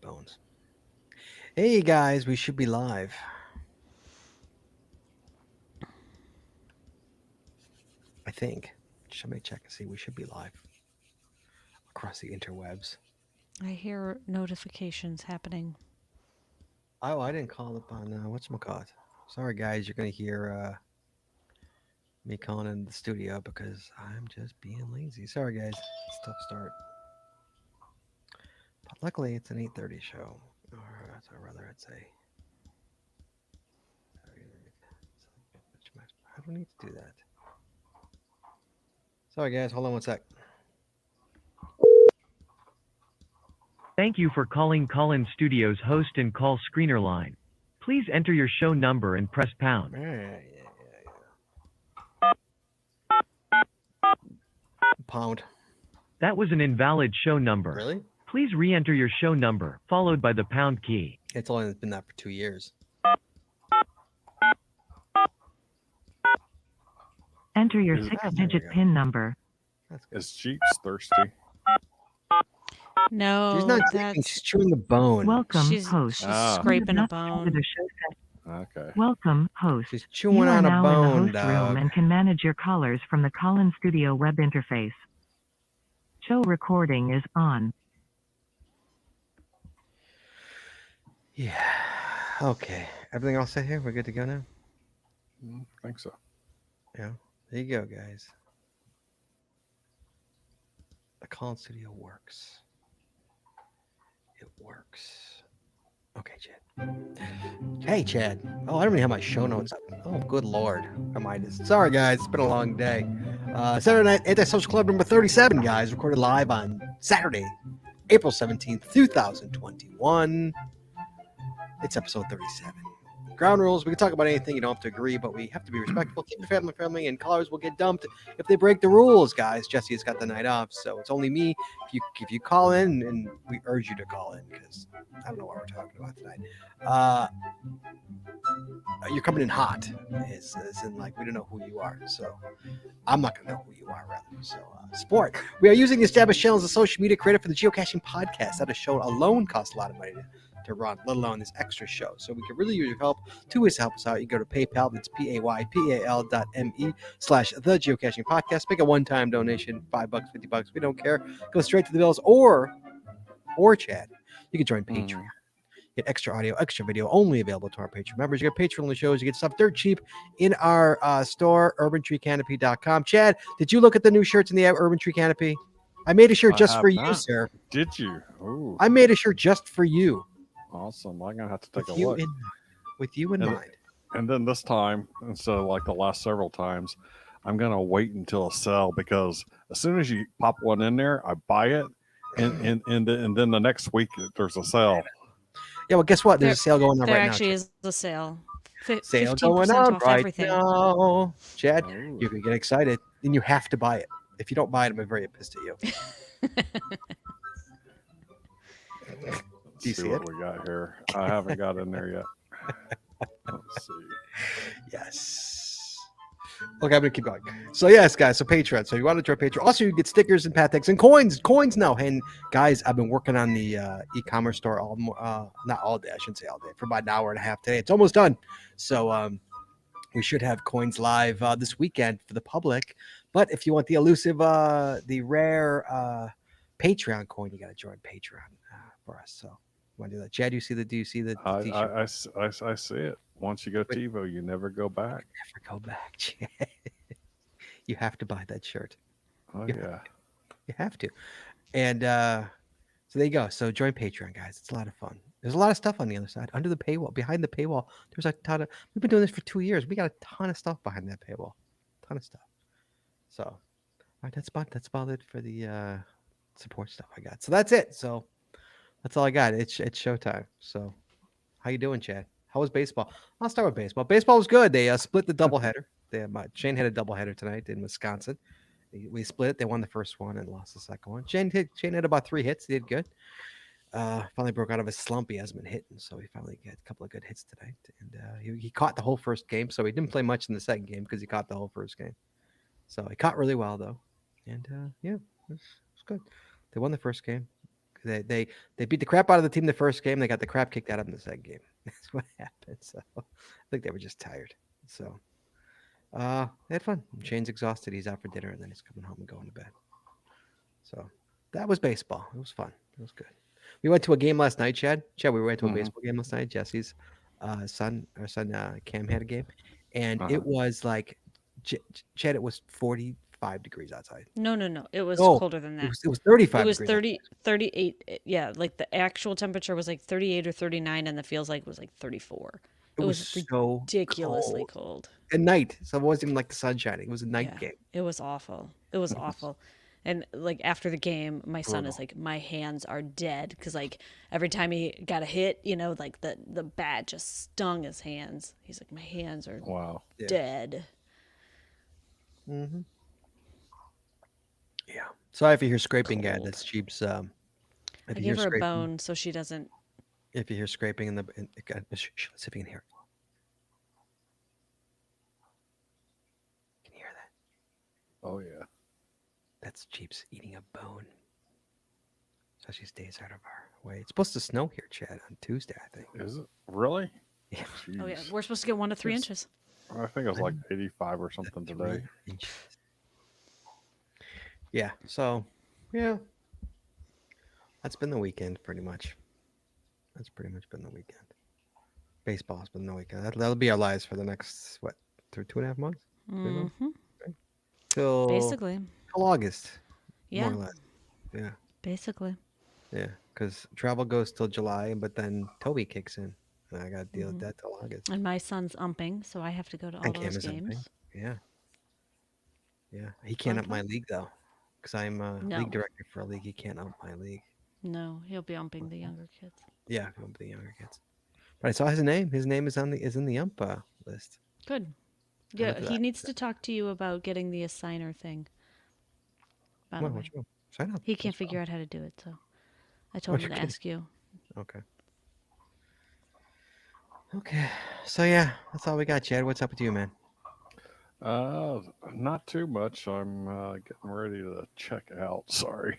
bones. Hey guys, we should be live. I think. Somebody check and see. We should be live across the interwebs. I hear notifications happening. Oh, I didn't call upon whatchamacallit. Sorry guys, you're gonna hear me calling in the studio because I'm just being lazy. Sorry guys, it's a tough start. But luckily it's an 8:30 show. Or rather I'd say. I don't need to do that. Sorry guys, hold on one sec. Thank you for calling Call-In Studios host and call screener line. Please enter your show number and press pound. Yeah. Pound. That was an invalid show number. Really? Please re-enter your show number, followed by the pound key. It's only been that for 2 years. Enter your Is it- six-digit There we go. PIN number. That's good. Is Jeeps thirsty? No, She's not drinking, that's she's chewing the bone. Welcome, she's host. she's Ah. scraping a To bone. the show set. Okay. Welcome, host. She's You chewing are on a now in the bone, host dog. room and can manage your callers from the Call-In Studio web interface. Show recording is on. Yeah. Okay. Everything all set here? We're good to go now? I think so. Yeah. There you go, guys. The call studio works. It works. Okay, Chad. Hey, Chad. Oh, I don't even have my show notes up. Oh, good lord. I might have. Sorry, guys. It's been a long day. Saturday Night Antisocial Club number 37, guys. Recorded live on Saturday, April 17th, 2021. It's episode 37. Ground rules. We can talk about anything. You don't have to agree, but we have to be respectful. Keep the family friendly, and callers will get dumped if they break the rules, guys. Jesse has got the night off, so it's only me. If you call in, and we urge you to call in because I don't know what we're talking about tonight. You're coming in hot, is in like we don't know who you are, so I'm not gonna know who you are rather. So sport. We are using the established channels of social media created for the geocaching podcast. That a show alone costs a lot of money to run, let alone this extra show. So we could really use your help. Two ways to help us out. You go to PayPal, that's paypal.me/the geocaching podcast. Make a one-time donation, $5, $50. We don't care. Go straight to the bills, or Chad, you can join Patreon. Get extra audio, extra video, only available to our Patreon members. You get Patreon-only shows. You get stuff dirt cheap in our store, urbantreecanopy.com. Chad, did you look at the new shirts in the Urban Tree Canopy? I made a shirt I just have for you, not. sir. Did you? Ooh, I made a shirt just for you. awesome. I'm gonna have to take With a you look. in And- mind. And then this time, instead of like the last several times, I'm gonna wait until a sale because as soon as you pop one in there, I buy it, and then the next week there's a sale. Yeah, well, guess what? There's a sale going on There right actually now. is a sale. Sale 15% going on off right everything. now. Chad, Ooh. you can get excited, and you have to buy it. If you don't buy it, I'm very pissed at you. Let's Do you see what it? we got here. I haven't got in there yet. Let's see. Yes. Okay, I'm gonna keep going. So yes, guys. So Patreon. So you want to join Patreon? Also, you get stickers and Patex and coins. Coins now. And guys, I've been working on the e-commerce store not all day. I shouldn't say all day. For about an hour and a half today. It's almost done. So we should have coins live this weekend for the public. But if you want the elusive, the rare Patreon coin, you got to join Patreon for us. So want to do that? Chad, do you see the t-shirt? I see it. Once you go TiVo, you never go back. Never go back, Chad. You have to buy that shirt. Oh Yeah. yeah. You have to. And so there you go. So join Patreon, guys. It's a lot of fun. There's a lot of stuff on the other side. Under the paywall, behind the paywall, there's a ton of. We've been doing this for 2 years. We got a ton of stuff behind that paywall. Ton of stuff. So, all right, that's about it for the support stuff I got. So that's it. So that's all I got. It's showtime. So how you doing, Chad? How was baseball? I'll start with baseball. Baseball was good. They split the doubleheader. Shane had a doubleheader tonight in Wisconsin. We split it. They won the first one and lost the second one. Shane had about 3 hits. He did good. Finally broke out of his slump. He hasn't been hitting, so he finally got a couple of good hits tonight. And he caught the whole first game, so he didn't play much in the second game because he caught the whole first game. So he caught really well though, and yeah, it was good. They won the first game. They beat the crap out of the team the first game. They got the crap kicked out of them the second game. That's what happened. So I think they were just tired. So they had fun. Shane's exhausted. He's out for dinner, and then he's coming home and going to bed. So that was baseball. It was fun. It was good. We went to a game last night, Chad. Chad, we went to a Mhm. baseball game last night. Jesse's our son Cam had a game, and Uh-huh. it was like, Chad, it was 45 degrees outside. No. It was No, colder than that. It was 35 It was degrees. 38. Yeah, like the actual temperature was like 38 or 39, and the feels like was like 34. It was was so ridiculously cold. cold. At night, so it wasn't even like the sun shining. It was a night Yeah, game. it was awful. It was awful. And like after the game, my son is like, my hands are dead because like every time he got a hit, like the bat just stung his hands. He's like, my hands are Wow. Yeah. dead. Mm-hmm. Yeah. Sorry if you hear scraping, Gad. Cold. That's Jeep's. I If you gave hear her a scraping, bone so she doesn't. if you hear scraping let's see if you can hear it. Can you hear that? Oh yeah. That's Jeep's eating a bone. So she stays out of our way. It's supposed to snow here, Chad, on Tuesday, I think. Is it really? Yeah. Oh yeah, Jeez. we're supposed to get 1 to 3 Yes. inches. I think it was like 85 or something 3 today. inches. Yeah. So, yeah. That's been the weekend, pretty much. That's pretty much been the weekend. Baseball's been the weekend. That'll be our lives for the next, what, through 2.5 months? 3 months? Hmm Till Basically, August, yeah, more or less. Yeah. basically. Yeah. Because travel goes till July, but then Toby kicks in. And I got to deal with Mhm. that till August. And my son's umping, so I have to go to all And those Cam is games. umping. Yeah. Yeah. He can't Fun, up my fun. league, though. Because I'm No. league director for a league. He can't up my league. No, he'll be umping the younger kids. Yeah, he'll be the younger kids. But I saw his name. His name is in the ump list. Good. I Yeah, looked at he that. needs to talk to you about getting the assigner thing. By Come the on, way, what's wrong? Sign up. he can't What's wrong? figure out how to do it, so I told him you're to kidding. ask you. Okay. Okay. So yeah, that's all we got, Chad. What's up with you, man? Not too much. I'm getting ready to check out. Sorry.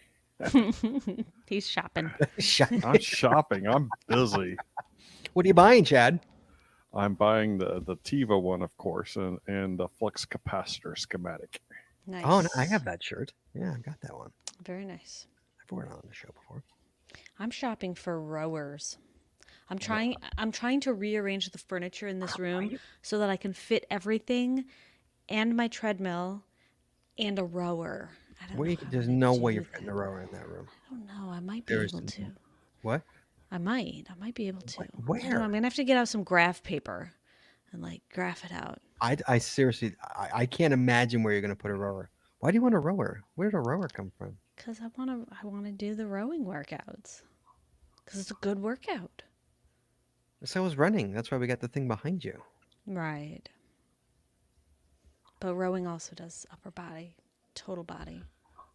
He's shopping. I'm shopping. I'm busy. What are you buying, Chad? I'm buying the Tiva one, of course, and the flux capacitor schematic. Nice. Oh, no, I have that shirt. Yeah, I got that one. Very nice. I've worn it on the show before. I'm shopping for rowers. I'm trying to rearrange the furniture in this room so that I can fit everything and my treadmill and a rower. I don't know how There's I'm no gonna way do you're fitting that. a rower in that room. I don't know. I might be There is able to. What? I might be able to. I don't know, Where? I'm gonna have to get out some graph paper and like graph it out. I seriously, I can't imagine where you're going to put a rower. Why do you want a rower? Where did a rower come from? Cause I wanna do the rowing workouts. Cause it's a good workout. So is running. That's why we got the thing behind you. Right. But rowing also does upper body, total body.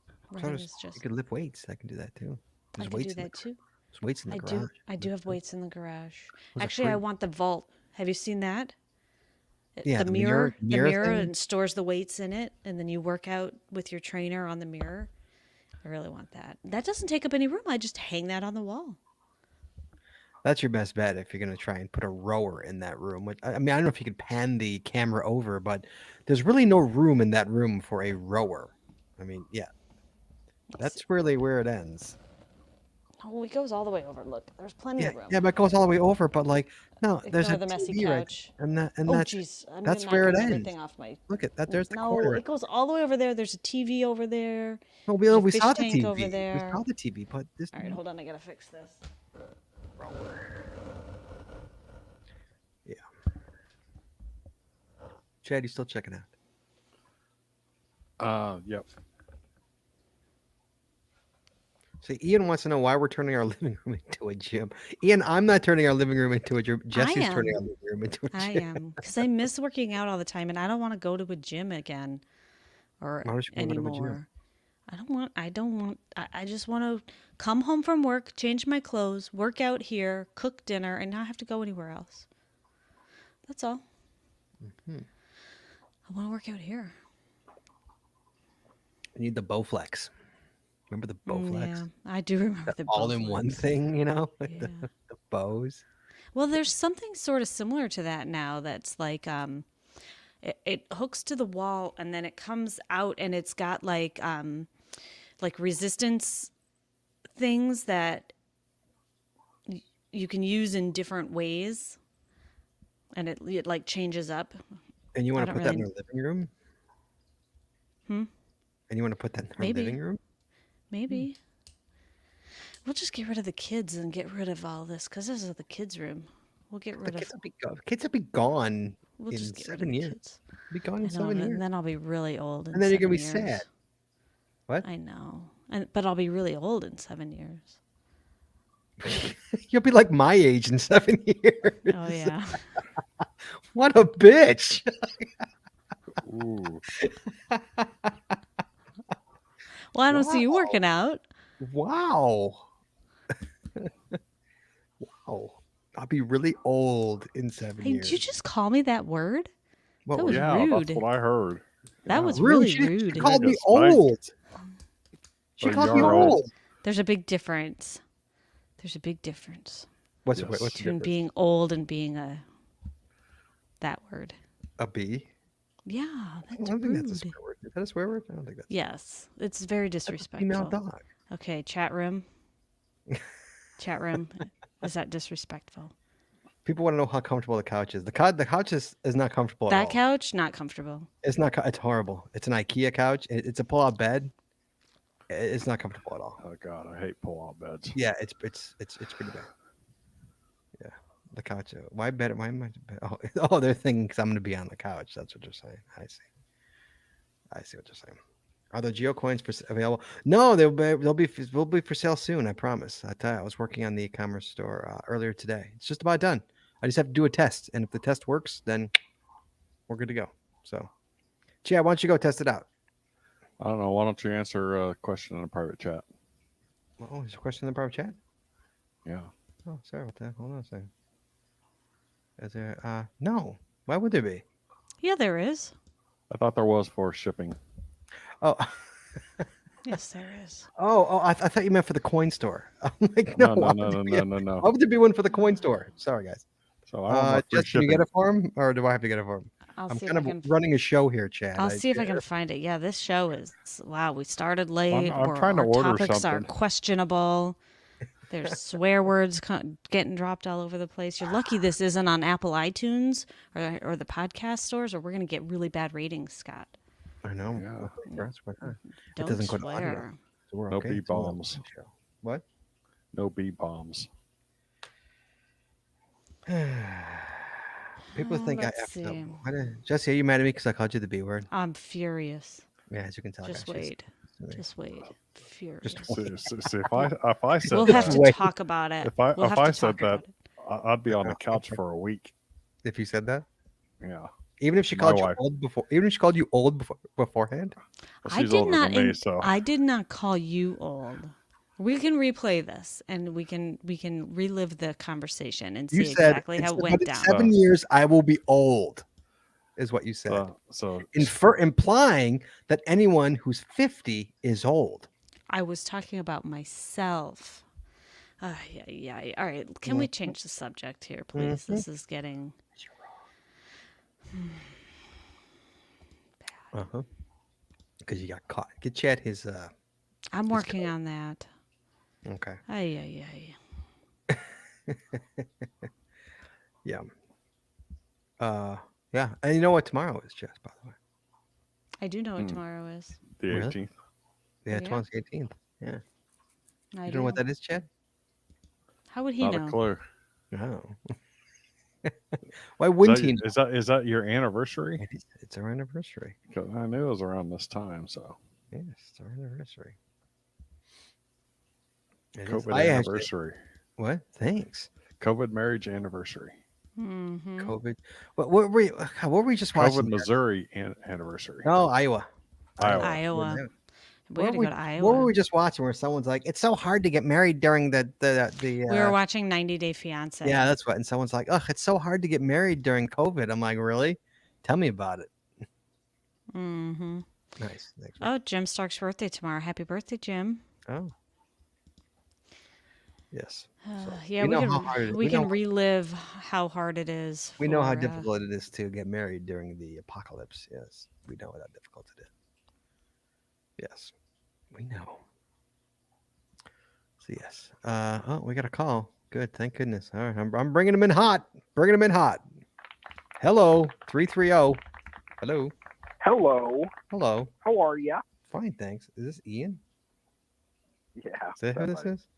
So Running does, is just you could lift weights. I can do that too. I There's can weights do in the that too. There's weights in the garage. I do have weights in the garage. Those are Actually, I free. want the vault. Have you seen that? Yeah, the the mirror, mirror thing? and stores the weights in it, and then you work out with your trainer on the mirror. I really want that. That doesn't take up any room. I just hang that on the wall. That's your best bet if you're going to try and put a rower in that room. I mean, I don't know if you could pan the camera over, but there's really no room in that room for a rower. I mean, yeah, that's really where it ends. Oh, it goes all the way over. Look, there's plenty Yeah, of room. yeah, but it goes all the way over. But like, no, there's Ignore a the messy TV right couch. and Oh, that's jeez. I'm that's gonna where knock it everything ends. off my. Look at that. There's the No, corner. it goes all the way over there. There's a TV over there. No, there's a we fish saw the tank TV. over We there. saw the TV, but this. All right, hold on. I gotta fix this. Yeah. Chad, you still checking out? Yep. See, Ian wants to know why we're turning our living room into a gym. Ian, I'm not turning our living room into a gym. Jesse's turning am. our living room into a I gym. am because I miss working out all the time, and I don't want to go to a gym again or Why don't you wanna go to a gym? anymore. I just want to come home from work, change my clothes, work out here, cook dinner, and not have to go anywhere else. That's all. Mhm. I want to work out here. You need the Bowflex. Remember the Yeah, Bowflex? I do remember That the all-in-one Bowflex. thing, you know, with Yeah. the bows. Well, there's something sort of similar to that now that's like it hooks to the wall and then it comes out and it's got like resistance things that you can use in different ways and it like changes up. And you I want to don't put that in really our living room? Hmm? And you want to put that in our Maybe. living room? Maybe. We'll just get rid of the kids and get rid of all this because this is the kids' room. We'll get The rid of. kids will be gone We'll in just get rid of 7 the years. kids. Be gone I in know, 7 years. and then I'll be really old in And then you're 7 gonna be years. sad. What? I know, but I'll be really old in 7 years. You'll be like my age in 7 years. Oh yeah. What a bitch. Ooh. Well, I don't see you working out. Wow. Wow. I'll be really old in 7 Hey, years. did you just call me that word? What that was was Yeah, rude. that's what I heard. That Yeah. was rude? really She rude. called You me get spanked. old. She Oh, called me you're old. old. There's a big difference. There's a big difference What's Yes. what's the between difference? being old and being that word. A B? Yeah, I that's don't think that's a rude. swear word. Is that a swear word? I don't think that's. Yes, it's very That's a female disrespectful. dog. Okay, chat room. Chat room. Is that disrespectful? People want to know how comfortable the couch is. The couch is not comfortable at That all. couch, not comfortable. It's not. It's horrible. It's an IKEA couch. It's a pull-out bed. It's not comfortable at all. Oh God, I hate pull-out beds. Yeah, it's pretty bad. Yeah, the couch. Why better? Why am I? Oh, they're thinking 'cause I'm going to be on the couch. That's what they're saying. I see. I see what you're saying. Are the geocoins available? No, they'll be for sale soon. I promise. I tell you, I was working on the e-commerce store earlier today. It's just about done. I just have to do a test, and if the test works, then we're good to go. So, Chad, why don't you go test it out? I don't know. Why don't you answer a question in a private chat? Oh, there's a question in the private chat. Yeah. Oh, sorry about that. Hold on a second. Is there? No. Why would there be? Yeah, there is. I thought there was for shipping. Oh. Yes, there is. Oh, I thought you meant for the coin store. I'm like, No, why no, would no, there be no, a- no, no. Why would there be one for the coin store? Sorry, guys. So I don't know. Free Jess, can you get shipping. it for him, or do I have to get it for him? I'll I'm see kind if I of can. running a show here, Chad. I'll see if I can find it. Yeah, this show is wow. We started late. I'm trying to our order topics are something. questionable. There's swear words getting dropped all over the place. You're lucky this isn't on Apple iTunes or the podcast stores, or we're gonna get really bad ratings, Scott. I know. Yeah. That's what- It Don't doesn't go to audio. swear. So we're No okay. bee It's all bombs. on the show. What? No bee bombs. People think I let's effed up. see. Jesse, are you mad at me because I called you the B word? I'm furious. Yeah, as you can tell. I Just got cheese. wait. Just wait. Furious. See, if I said We'll have that, to Wait. talk about it. if I We'll if have I to said talk about that, it. I'd be on the couch for a week. If you said that, Yeah. even if she My called you wife. old before, even if she called you old beforehand. Well, I she's did older not. than me, so I did not call you old. We can replay this, and we can relive the conversation and see You said exactly how it but went in down. 7 years I will be old, is what you said. so Implying that anyone who's 50 is old. I was talking about myself. Yeah. All right, can we change the subject here, please? This is getting. Uh-huh. Because you got caught. Get Chad his I'm working on that. okay. Ay. Yeah. Yeah. And you know what tomorrow is, Jess, by the way. I do know what tomorrow is. the Really? 18th. Yeah, Yeah. tomorrow's the 18th. Yeah. I You don't know what do. that is, Chad? How would he Not know? a clue. No. Why wouldn't Is he that, know? is that your anniversary? It's our anniversary. 'Cause I knew it was around this time. So Yes, it's our anniversary. It is. COVID I actually, anniversary. what? Thanks. COVID marriage anniversary. Mm-hmm. COVID. What were we just watching? COVID Missouri anniversary. No, Iowa. Iowa. We had to go to Iowa. What were we just watching where someone's like, it's so hard to get married during the We were watching 90 Day Fiance. yeah, that's what. And someone's like, oh, it's so hard to get married during COVID. I'm like, really? Tell me about it. Mm-hmm. Nice. Thanks. Oh, Jim Stark's birthday tomorrow. Happy birthday, Jim. Oh. Yes. So Yeah, we we know can how hard it is. we can relive how hard it is We know how for difficult it is to get married during the apocalypse. Yes, we know how difficult it is. Yes, we know. So yes. Oh, we got a call. Good, thank goodness. All right, I'm bringing him in hot. Bringing him in hot. Hello, 330. Hello, Hello. hello. How are ya? Fine, thanks. Is this Ian? Yeah. Is that who this somebody. is?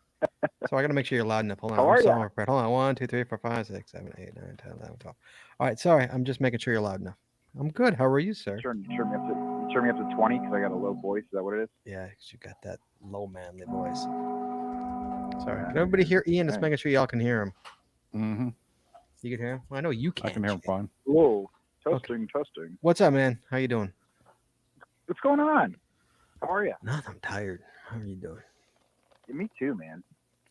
So I got to make sure you're loud enough. Hold on. How I'm are sorry. ya? Hold on. 1, 2, 3, 4, 5, 6, 7, 8, 9, 10, 11, 12. All right. Sorry. I'm just making sure you're loud enough. I'm good. How are you, sir? Turn me up to 20 because I got a low voice. Is that what it is? Yeah, 'cause you got that low manly voice. Sorry. Can everybody hear Ian? Just Right. making sure y'all can hear him. Mm-hmm. You can hear him? Well, I know you can. I can hear him Chad. fine. Whoa. Okay. Testing. What's up, man? How you doing? What's going on? How are ya? Nothing. I'm tired. How are you doing? Yeah, me too, man.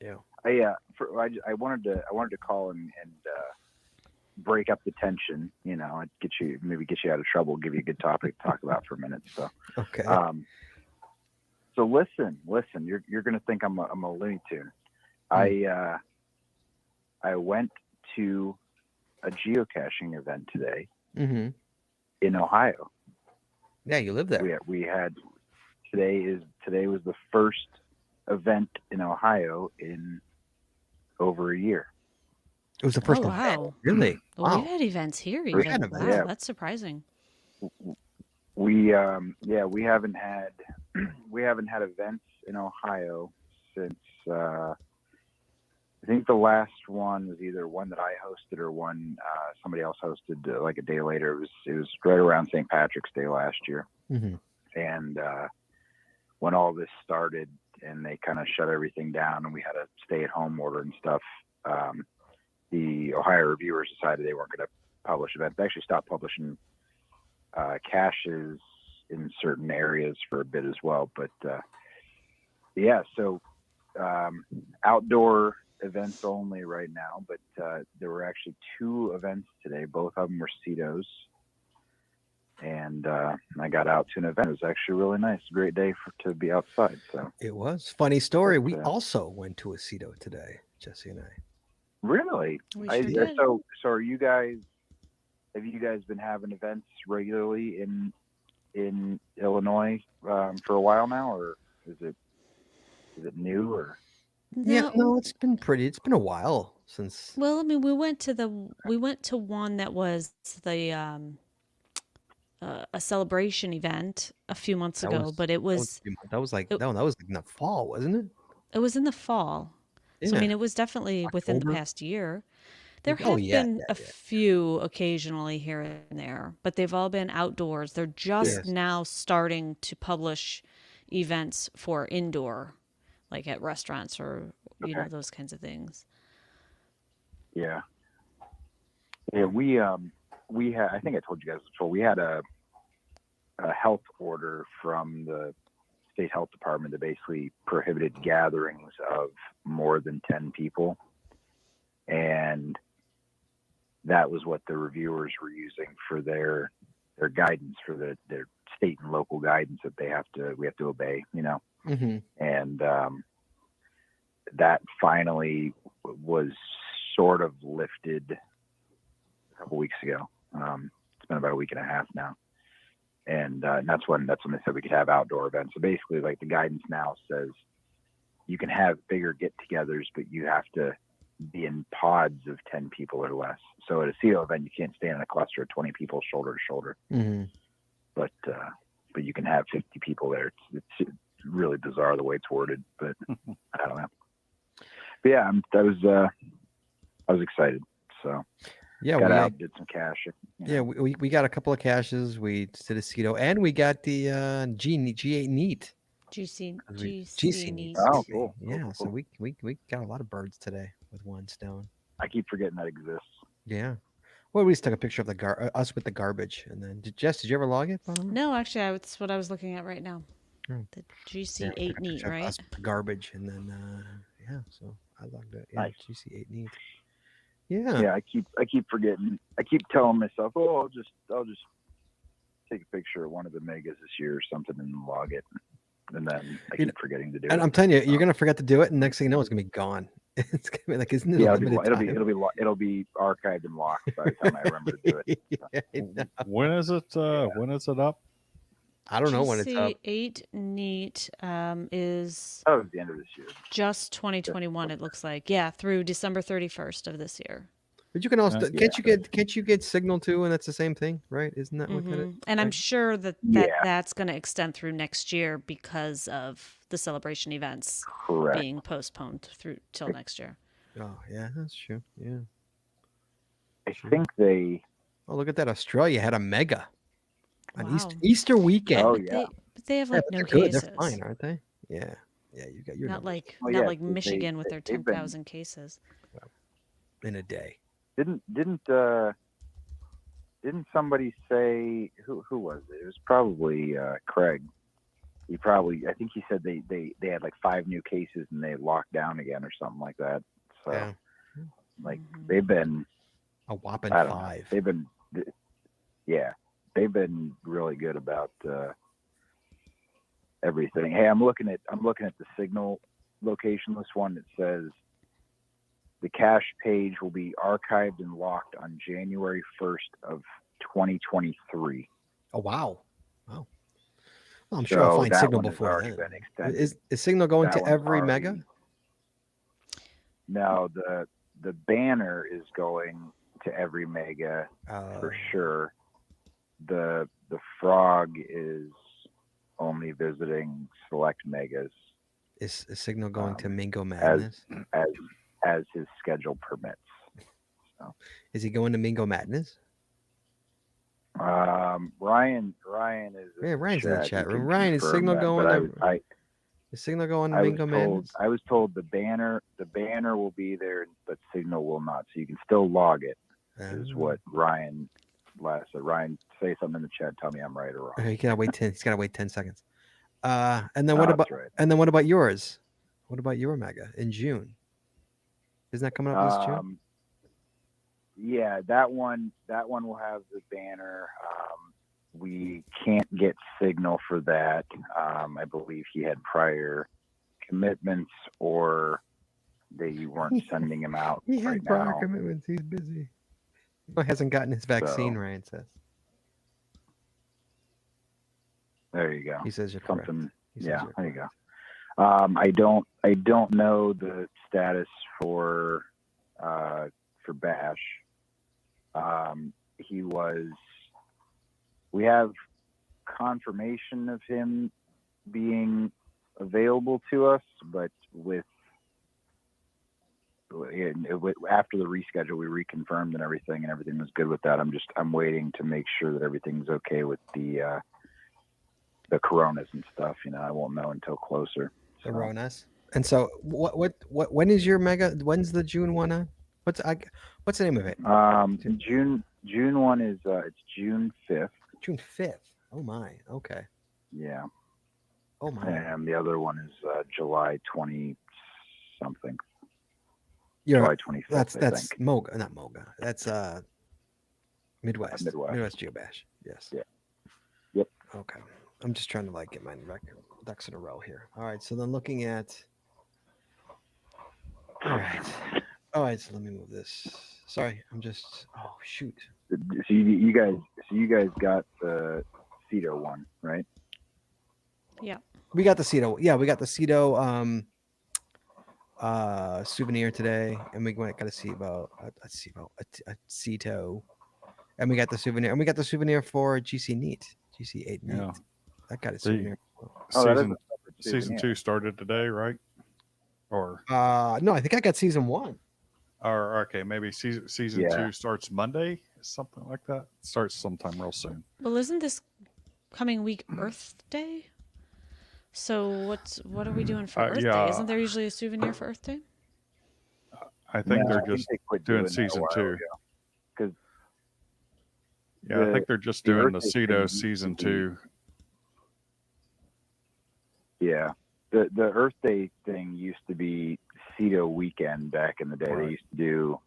Yeah. I wanted to call and break up the tension. You know, I'd get you out of trouble, give you a good topic to talk about for a minute. So, Okay. so listen. You're gonna think I'm a Looney Tune. I went to a geocaching event today Mm-hmm. in Ohio. Yeah, you live there. We had today was the first event in Ohio in over a year. It was the first Oh, event. wow. Really? Well, Wow. we've had events here We even. had Wow, events. Yeah. that's surprising. We haven't had events in Ohio since I think the last one was either one that I hosted or one somebody else hosted like a day later. It was right around St. Patrick's Day last year, Mm-hmm. and when all this started and they kind of shut everything down and we had a stay-at-home order and stuff, the Ohio Reviewers decided they weren't going to publish events. They actually stopped publishing caches in certain areas for a bit as well. But yeah, so outdoor events only right now. But there were actually 2 events today. Both of them were CETOs. And I got out to an event. It was actually really nice. Great day to be outside. So It was. Funny story. But, We also went to a CETO today, Jesse and I. really, We sure did. so are you guys? Have you guys been having events regularly in Illinois for a while now, or is it new or? Yeah, No, no, it's been a while since. well, I mean, we went to one that was the a celebration event a few months That ago, was but it was that was like it, no, that was like in the fall, wasn't it? it was in the fall. So I Yeah. mean, it was definitely within the October? past year. There Oh have yeah, been yeah, a yeah. few occasionally here and there, but they've all been outdoors. They're just Yes. now starting to publish events for indoor, like at restaurants or you know Okay. those kinds of things. Yeah. Yeah, we had. I think I told you guys before. We had a health order from the state health department that basically prohibited gatherings of more than 10 people, and that was what the reviewers were using for their guidance for their state and local guidance that we have to obey. You know, Mm-hmm. and that finally was sort of lifted a couple weeks ago. It's been about a week and a half now, and that's when they said we could have outdoor events. So basically, like the guidance now says, you can have bigger get-togethers, but you have to be in pods of 10 people or less. So at a CETO event, you can't stand in a cluster of 20 people shoulder to shoulder, Mm-hmm. but you can have 50 people there. It's really bizarre the way it's worded, but I don't know. But yeah, I was excited. So Yeah, got we out, did some cash. yeah we got a couple of caches. We did a CETO, and we got the G8 Neat. GC 'Cause we- GC Neat. neat. Oh, excuse me. cool. Yeah, Cool, so cool. we got a lot of birds today with one stone. I keep forgetting that exists. Yeah. Well, we just took a picture of the us with the garbage, and then Jess, did you ever log it? By the way? No, actually, that's what I was looking at right now. Oh. The Yeah, we took GC8 a neat, picture of right? us with the garbage, and then yeah, so I logged it. Yeah, Nice. GC8 Neat. Yeah. Yeah, I keep forgetting. I keep telling myself, oh, I'll just take a picture of one of the megas this year or something and log it. and then I You keep forgetting to do And it. I'm telling you, you're gonna forget to do it, and next thing you know, it's gonna be gone. It's gonna be like, isn't it a Yeah, limited time? it'll be archived and locked by the time I remember to do it. Yeah, I know. When is it? When is it up? I don't know when it's up. GC8 NEAT is Oh, it was the end of this year. just 2021. It looks like, yeah, through December 31st of this year. But you can also Yeah. can't you get Signal too, and that's the same thing, right? Isn't that what that is? And I'm right? sure that Yeah. that's going to extend through next year because of the celebration events Correct. being postponed through till next year. Oh yeah, that's true. Yeah. I think they. Oh, look at that! Australia had a mega on Wow. Easter weekend. Oh, But yeah. they have Yeah, like but no they're good. cases. They're fine, aren't they? Yeah. Yeah, you got your Not numbers like Oh, not yeah, like they- Michigan with their they've been- 10,000 cases. in a day. Didn't somebody say who was it? It was probably Craig. I think he said they had like 5 new cases and they locked down again or something like that. So Yeah, like Mhm. they've been a whopping I don't know. 5. They've been really good about everything. Hey, I'm looking at the Signal location. This one that says the cache page will be archived and locked on January 1st of 2023. Oh wow, wow. Well, I'm sure I'll So find that Signal one has before already then. been extended. Is Signal going That to one's every already- mega? No, the banner is going to every mega for sure. The frog is only visiting select megas Is Signal going to Mingo as Madness? as his schedule permits. Is he going to Mingo Madness? Ryan is Yeah, Ryan's in the He chat room. can Ryan, is confirm Signal that, going but to? Is Signal going to Mingo Madness? I was told the banner will be there, but Signal will not. So you can still log it. Is Oh. what Ryan last said. Ryan, say something in the chat. Tell me I'm right or wrong. He gotta wait 10. He's gotta wait 10 seconds. And then what That's about? right. And then what about yours? What about your mega in June? Isn't that coming up this June? Yeah, that one will have the banner. We can't get Signal for that. I believe he had prior commitments, or they weren't sending him out He right had prior now. commitments. He's busy. He hasn't gotten his vaccine. So- Ryan says. There you go. He says you're correct. Something. He says Yeah, you're there you correct. go. I don't know the status for Bash. We have confirmation of him being available to us, but after the reschedule, we reconfirmed and everything was good with that. I'm waiting to make sure that everything's okay with the coronas and stuff. I won't know until closer. The So, Ronas. And so when is your mega? When's the June one on? What's the name of it? June one is it's June 5th. June 5th. Oh my. Okay. Yeah. Oh my. And the other one is July 20 something. You're July 25th. that's I think. Moga, not Moga. That's Midwest. Midwest. Midwest Geobash. Yes. Yeah. Yep. Okay. I'm just trying to get my ducks in a row here. All right. So then looking at. All right. So let me move this. Sorry, I'm just. Oh shoot. So you guys got the CETO one, right? We got the Ceto. Yeah, we got the Ceto souvenir today, and we got to see about a Ceto, and we got the souvenir, for GC Neat, GC8 Neat. Yeah. That got a The- souvenir. Oh, that is Season a separate season souvenir. 2 started today, right? Or No, I think I got season 1. okay, maybe season Yeah. 2 starts Monday, something like that. Starts sometime real soon. Well, isn't this coming week Earth Day? So what are we doing for Earth Day? yeah. Isn't there usually a souvenir for Earth Day? I think No, they're I think just they quit doing that a season while 2. ago. 'Cause Yeah, I the- think they're just the doing the Earth Day thing Ceto used to season be- 2. Yeah. The Earth Day thing used to be CETO weekend back in the day. Right. They used to do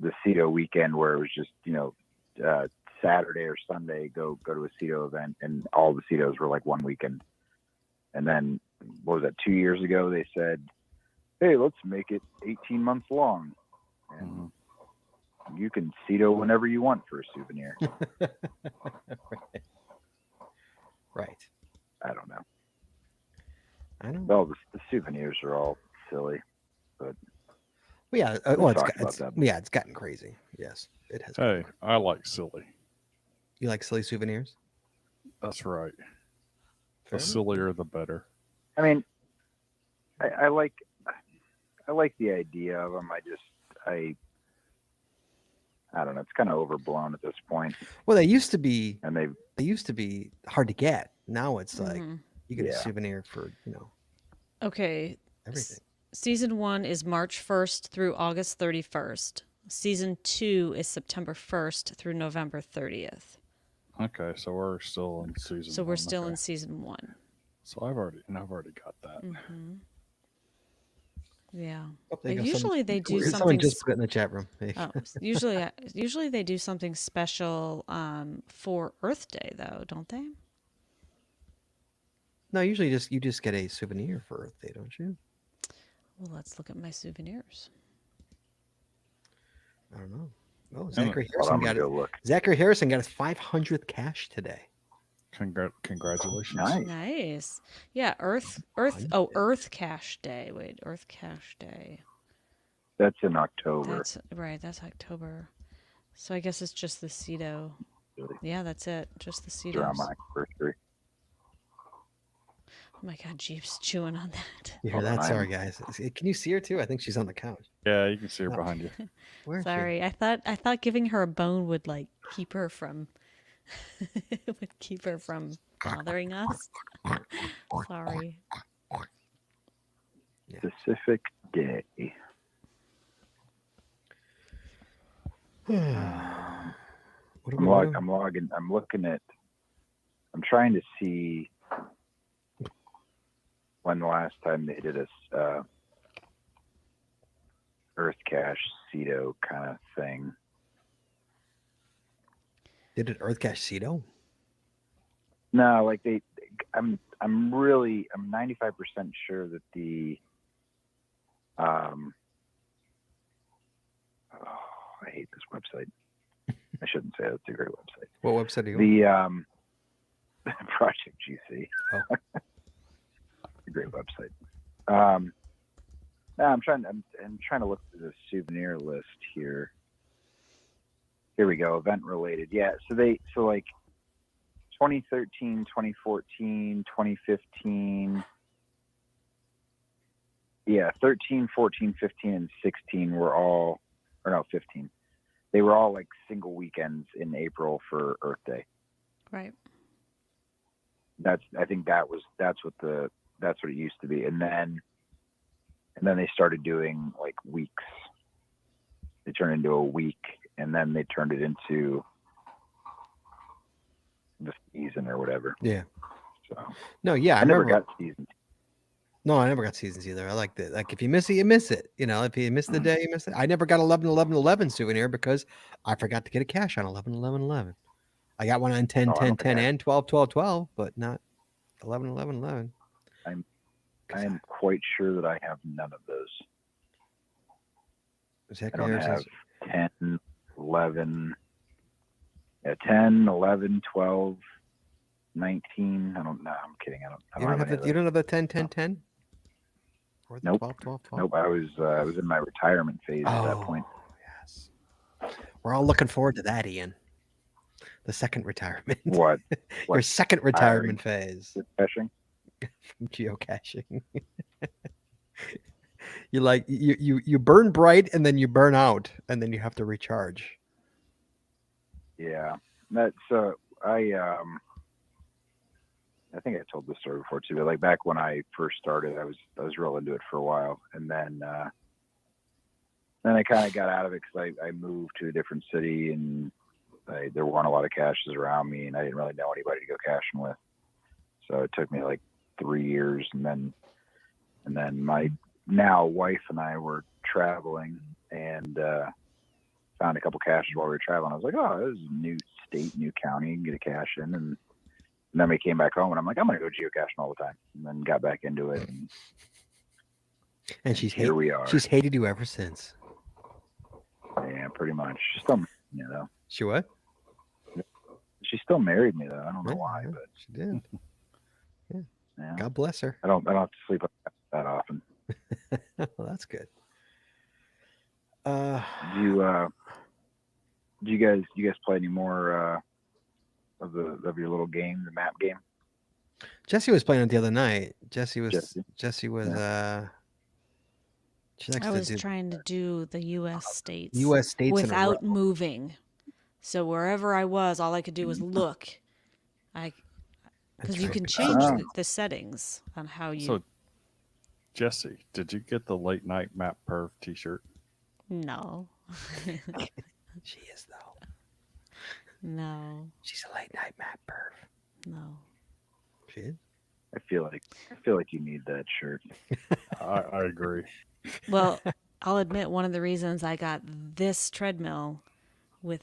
the CETO weekend where it was just, Saturday or Sunday, go to a CETO event, and all the CETOs were like one weekend. And then, what was that, 2 years ago, they said, hey, let's make it 18 months long. And you can CETO whenever you want for a souvenir. Right. I don't know. I don't. Well, the souvenirs are all silly. Well, yeah. We Well, talked about that. yeah, it's gotten crazy. Yes, it has. Hey, I like silly. You like silly souvenirs? That's right. Fair The enough. sillier, the better. I mean, I like the idea of them. I don't know. It's kind of overblown at this point. Well, they used to be. And They used to be hard to get. Now it's like Mhm. you get a Yeah. souvenir for Okay. everything. Season 1 is March 1st through August 31st. Season 2 is September 1st through November 30th. Okay, so we're still in season. So we're one, still okay. in season 1. So I've already got that. Mm-hmm. Yeah. Oh, there you go. Usually they do Someone something. just put it in the chat room. Usually they do something special for Earth Day, though, don't they? No, usually you just get a souvenir for Earth Day, don't you? Well, let's look at my souvenirs. I don't know. Oh, Zachary well, I'm gonna go look. Zachary Harrison got his 500th cash today. Congratulations. Nice. Nice. Yeah, Earth Cash Day. Wait, Earth Cash Day. That's in October. That's right, that's October. So I guess it's just the CETO. Really? Yeah, that's it. Just the Around CETOs. my anniversary. Oh my god, Jeep's chewing on that. You hear Hold on, that? Sorry, guys. Can you see her too? I think she's on the couch. Yeah, you can see her Oh. behind you. Where is she? Sorry, I thought giving her a bone would like keep her from bothering us. Sorry. Pacific Day. What do we do? I'm logging. I'm looking at. I'm trying to see when the last time they did a Earth Cache CETO kind of thing. Did it Earth Cache CETO? No, like I'm 95% sure that the I hate this website. I shouldn't say that. It's a great website. What website are you on? The Project GC. Oh. A great website. No, I'm trying to look through the souvenir list here. Here we go. Event related. Yeah. So like 2013, 2014, 2015. Yeah, 13, 14, 15, and 16 were all, or no, 15. They were all like single weekends in April for Earth Day. Right. I think that's what it used to be. And then they started doing like weeks. They turned into a week, and then they turned it into the season or whatever. Yeah. So No, yeah, I never got season. No, I never got seasons either. I like that. Like if you miss it, you miss it. You know, if you miss the day, you miss it. I never got 11/11/11 souvenir because I forgot to get a cash on 11/11/11. I got one on 10/10/10 and 12/12/12, but not 11/11/11. I am quite sure that I have none of those. I don't have 10, 11, 10, 11, 12, 19. I don't know. I'm kidding. I don't have You don't have the 10/10/10? Or the Nope. 12/12/12? Nope. I was in my retirement phase at that point. Yes. We're all looking forward to that, Ian. The second retirement. What? Your second retirement phase. Fishing? From geocaching. You burn bright and then you burn out and then you have to recharge. Yeah. I think I told this story before too, but like back when I first started, I was real into it for a while, and then I kind of got out of it because I moved to a different city, and there weren't a lot of caches around me, and I didn't really know anybody to go caching with. So it took me like 3 years, and then my now wife and I were traveling and found a couple caches while we were traveling. I was like, oh, this is a new state, new county, you can get a cache in, and And then we came back home, and I'm like, I'm gonna go geocaching all the time, and then got back into it. And Here we are. she's hated you ever since. Yeah, pretty much. Still, She what? she still married me though. I don't know Yeah, why, yeah, but she did. yeah, God bless her. I don't have to sleep that often. Well, that's good. Do you guys play any more of your little game, the map game? Jesse was playing it the other night. Jesse was Jesse? she likes I to was do trying to do the U.S. states U.S. states in a without row. moving. So wherever I was, all I could do was look. Because you try can to- change Oh. the settings on how you. So, Jesse, did you get the late night map perv T-shirt? No. She is though. No. She's a late night map perv. No. She is. I feel like you need that shirt. I agree. Well, I'll admit one of the reasons I got this treadmill with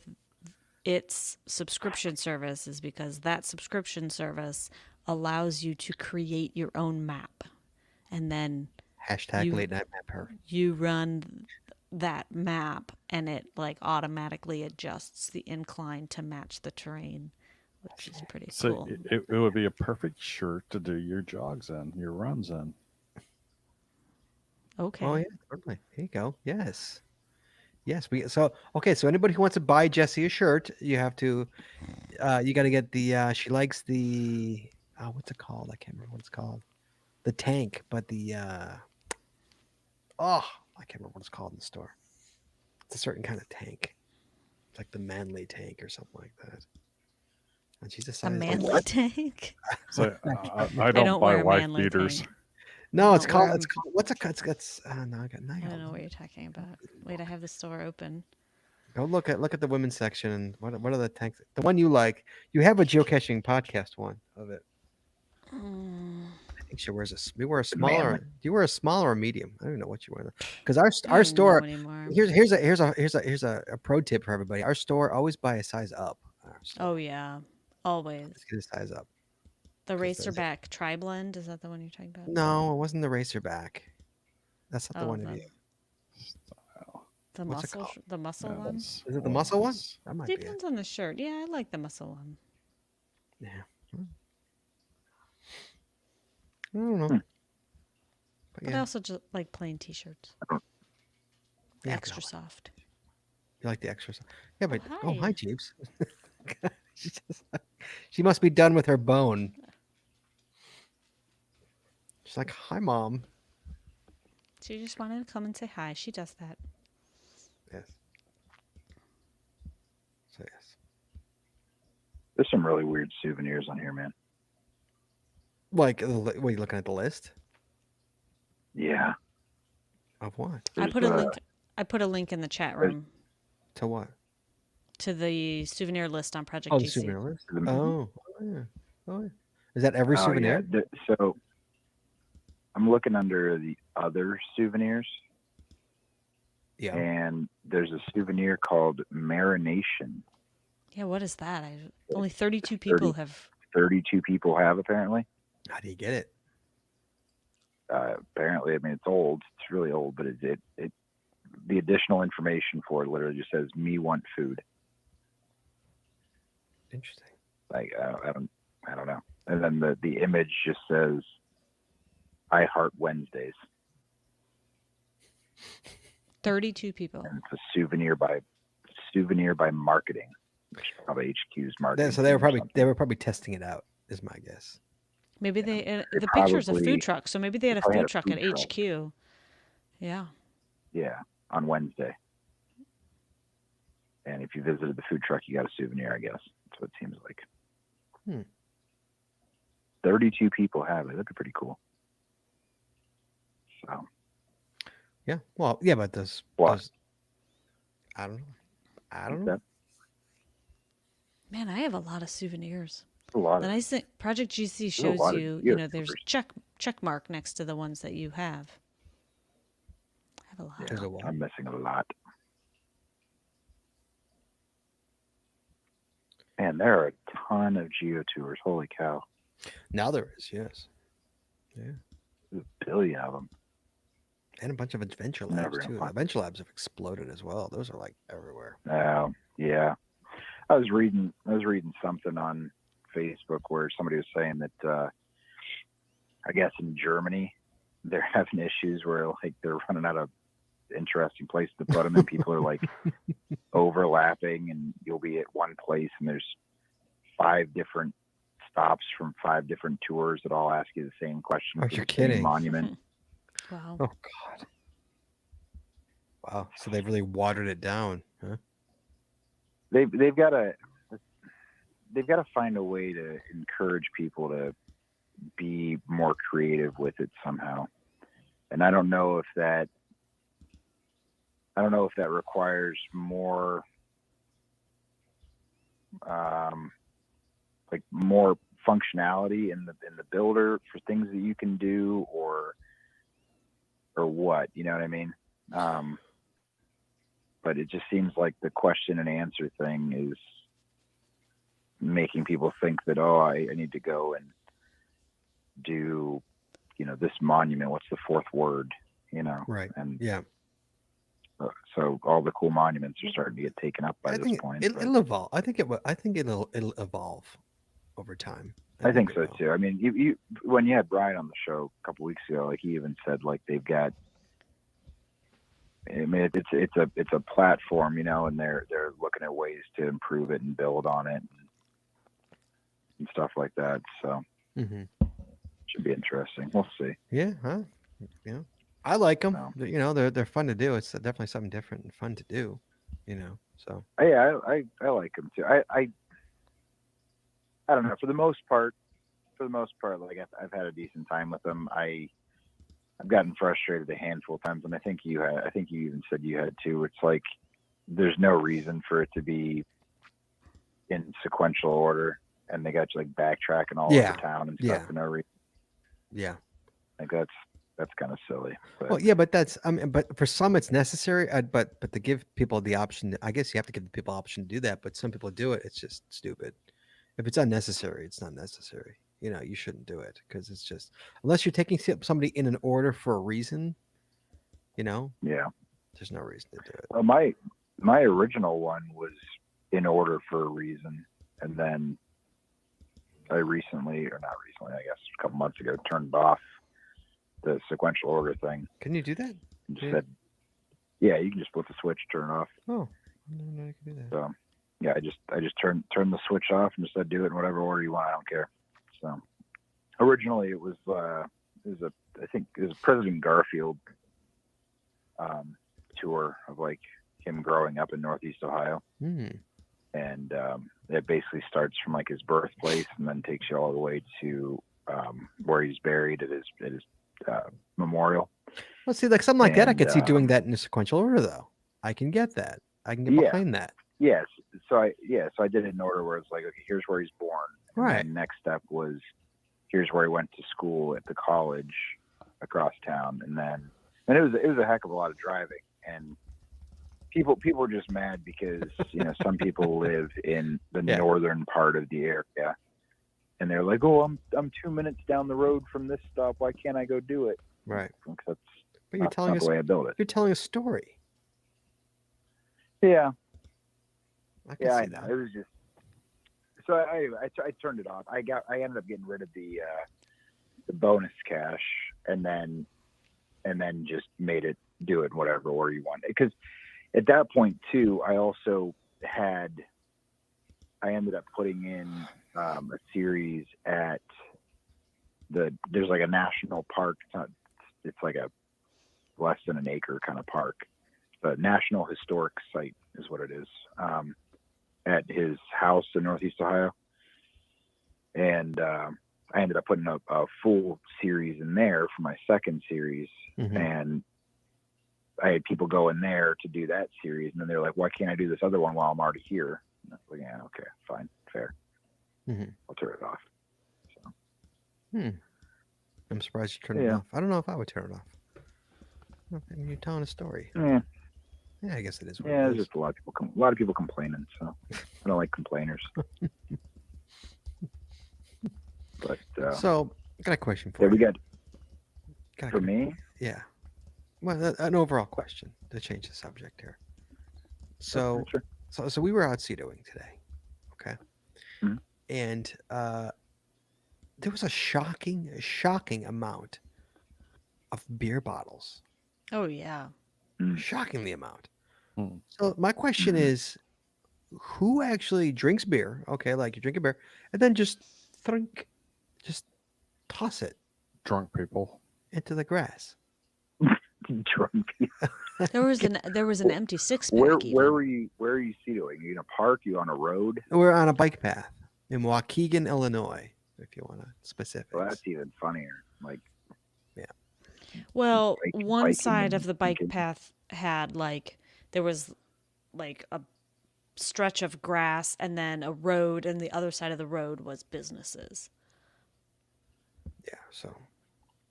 its subscription service is because that subscription service allows you to create your own map. And then Hashtag You- late night map perv. you run that map and it like automatically adjusts the incline to match the terrain, which is pretty So cool. it would be a perfect shirt to do your jogs in, your runs in. Okay. Oh yeah, totally. Here you go. Yes. Yes, so anybody who wants to buy Jesse a shirt, you have to you got to get the she likes the what's it called? I can't remember what it's called. The tank, but the I can't remember what it's called in the store. It's a certain kind of tank. It's like the manly tank or something like that. And she's A decided manly tank? So I don't buy wear a wife manly beaters. tank. No, it's don't called wear it's called what's a it's no, I got I don't know what you're talking about. Wait, I have the store open. Go look at the women's section and what are the tanks? The one you like. You have a geocaching podcast one of it. I think she wears we wear a smaller. Do you wear a small or a medium? I don't even know what you wear. Because our I don't store know anymore. here's a pro tip for everybody. Our store always buy a size up. Oh yeah, always. Let's get a size up. The 'Cause there's- Racerback Tri Blend, is that the one you're talking about? No, it wasn't the Racerback. That's not the Oh, one of you. the What's it muscle, called? the muscle one. Is it the muscle one? That might be it. Depends on the shirt. Yeah, I like the muscle one. Yeah. I don't know. Hmm. But But I yeah, also just like plain t-shirts. yeah, Extra no, soft. you like the extra. Yeah, but hi. hi, Jeeps. She must be done with her bone. She's like, hi, mom. She just wanted to come and say hi. She does that. Yes. So yes. There's some really weird souvenirs on here, man. Like, what are you looking at the list Yeah. of what? I There's, put a link. I put a link in the chat room To what? to the souvenir list on Project Oh, the GC. souvenir list. The- Oh, yeah. Oh, yeah. Is that every Oh, souvenir? yeah. So I'm looking under the other souvenirs, Yeah. and there's a souvenir called Marination. Yeah, what is that? Only 32 people have. 32 people have, apparently. How do you get it? Apparently, I mean, it's old. It's really old, but it the additional information for it literally just says "Me want food." Interesting. Like I don't know. And then the image just says "I heart Wednesdays," 32 people. and it's a souvenir by marketing, which is probably HQ's marketing. So they were team or probably something. testing it out. Is my guess. Maybe the They picture's a probably- food truck, so maybe they had a probably food had a truck food at truck. HQ. Yeah. Yeah, on Wednesday. And if you visited the food truck, you got a souvenir, I guess. That's what it seems like. Hmm. 32 people have it. That'd be pretty cool. So, Yeah. Well, yeah, but those. What? I don't know. I don't know. that's Man, I have a lot of souvenirs. a lot The of nice thing, Project GC a shows lot of you, gear there's covers. check mark next to the ones that you have. I have a lot. There's a what? I'm missing a lot. Man, there are a ton of geotours. Holy cow. Now there is, yes. Yeah. There's a billion of them. And a bunch of adventure Never labs gonna too. find- Adventure labs have exploded as well. Those are like everywhere. Yeah. I was reading something on Facebook where somebody was saying that I guess in Germany they're having issues where like they're running out of interesting places to put them, and people are like overlapping, and you'll be at one place and there's 5 different stops from 5 different tours that all ask you the same question Oh, for you're the same kidding. monument. Wow. Oh God. Wow. So they've really watered it down, huh? They've got to find a way to encourage people to be more creative with it somehow. And I don't know if that requires more like more functionality in the builder for things that you can do, or what, you know what I mean? But it just seems like the question and answer thing is making people think that, oh, I need to go and do, this monument. What's the 4th word, Right. And Yeah. so all the cool monuments are starting to get taken up by I this think point. it'll evolve. I think it'll evolve over time. I think it so will. too. I mean, you when you had Brian on the show a couple weeks ago, like he even said, like they've got. I mean, it's a platform, and they're looking at ways to improve it and build on it and stuff like that. So Mhm. should be interesting. We'll see. Yeah. Huh? Yeah. I like them. No. They're fun to do. It's definitely something different and fun to do. So. Yeah, I like them too. I don't know. For the most part, like I've had a decent time with them. I've gotten frustrated a handful of times, and I think you even said you had too. It's like there's no reason for it to be in sequential order, and they got you like backtracking all Yeah. over town and stuff Yeah. for no reason. Yeah. Like that's kind of silly. But Well, yeah, but but for some it's necessary. But to give people the option, I guess you have to give the people the option to do that. But some people do it. It's just stupid. If it's unnecessary, it's not necessary. You shouldn't do it because it's just unless you're taking somebody in an order for a reason. yeah. There's no reason to do it. Well, my original one was in order for a reason, and then I recently, or not recently, I guess a couple months ago, turned off the sequential order thing. Can you do that? And just Yeah. said, yeah, you can just flip the switch, turn it off. Oh, no, you can do that. So yeah, I just turned the switch off and just said do it in whatever order you want. I don't care. So originally it was I think it was President Garfield tour of like him growing up in Northeast Ohio. Mm. And it basically starts from like his birthplace and then takes you all the way to where he's buried at his memorial. Well, see, like something like that, I And, could see doing that in a sequential order, though. I can get that. I can get Yeah. behind that. Yes. So I did it in order where it's like, okay, here's where he's born. And Right. then next step was here's where he went to school at the college across town, and it was a heck of a lot of driving, and people were just mad because some people live in the Yeah. northern part of the area, and they're like, oh, I'm 2 minutes down the road from this stop. Why can't I go do it? Right. Because that's But you're not telling the way I built it. you're telling a story. Yeah. I can Yeah, see I know. that. It was just so I turned it off. I ended up getting rid of the bonus cache, and then just made it do it whatever order you want. Because at that point too, I ended up putting in a series at there's like a national park. It's like a less than an acre kind of park. The National Historic Site is what it is. At his house in Northeast Ohio. And I ended up putting up a full series in there for my second series. Mhm. And I had people go in there to do that series. And then they're like, why can't I do this other one while I'm already here? And I was like, yeah, okay, fine, fair. Mhm. I'll turn it off. So, I'm surprised you turned it Yeah. off. I don't know if I would turn it off. I mean, you're telling a story. yeah. Yeah, I guess it is what Yeah, it there's is. just a lot of people complaining. So I don't like complainers. But So, I got a question for yeah, you. we got Got a for quick- me. Yeah. Well, an overall question to change the subject here. So, Sure. so we were out doing today, okay, Mhm. and there was a shocking amount of beer bottles. Oh yeah. Mm. Shockingly amount. Hmm. So my question Mhm. is, who actually drinks beer? Okay, like you drink a beer and then just just toss it Drunk people. into the grass. Drunk people. There was an empty six pack. Where were you doing? You in a park? You on a road? We're on a bike path in Waukegan, Illinois, if you want to specifics. Well, that's even funnier. Like Well, one biking side and of the bike drinking. path had there was like a stretch of grass and then a road, and the other side of the road was businesses. Yeah, so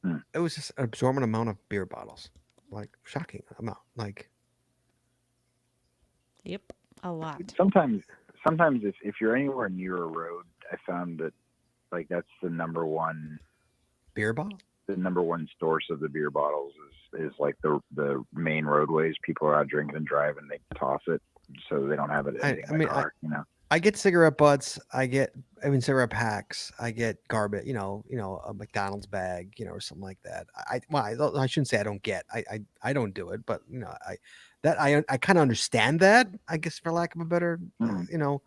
Hmm. it was just an absorbent amount of beer bottles, like shocking amount. Like Yep, a lot. sometimes if you're anywhere near a road, I found that like that's the number one beer bottle. source of the beer bottles is like the main roadways. People are out drinking and driving. They toss it so they don't have it I in the mean, car. You know. I get cigarette butts. I mean, cigarette packs. I get garbage. A McDonald's bag. Or something like that. I shouldn't say I don't get. I don't do it, but I kind of understand that. I guess for lack of a better, Mhm.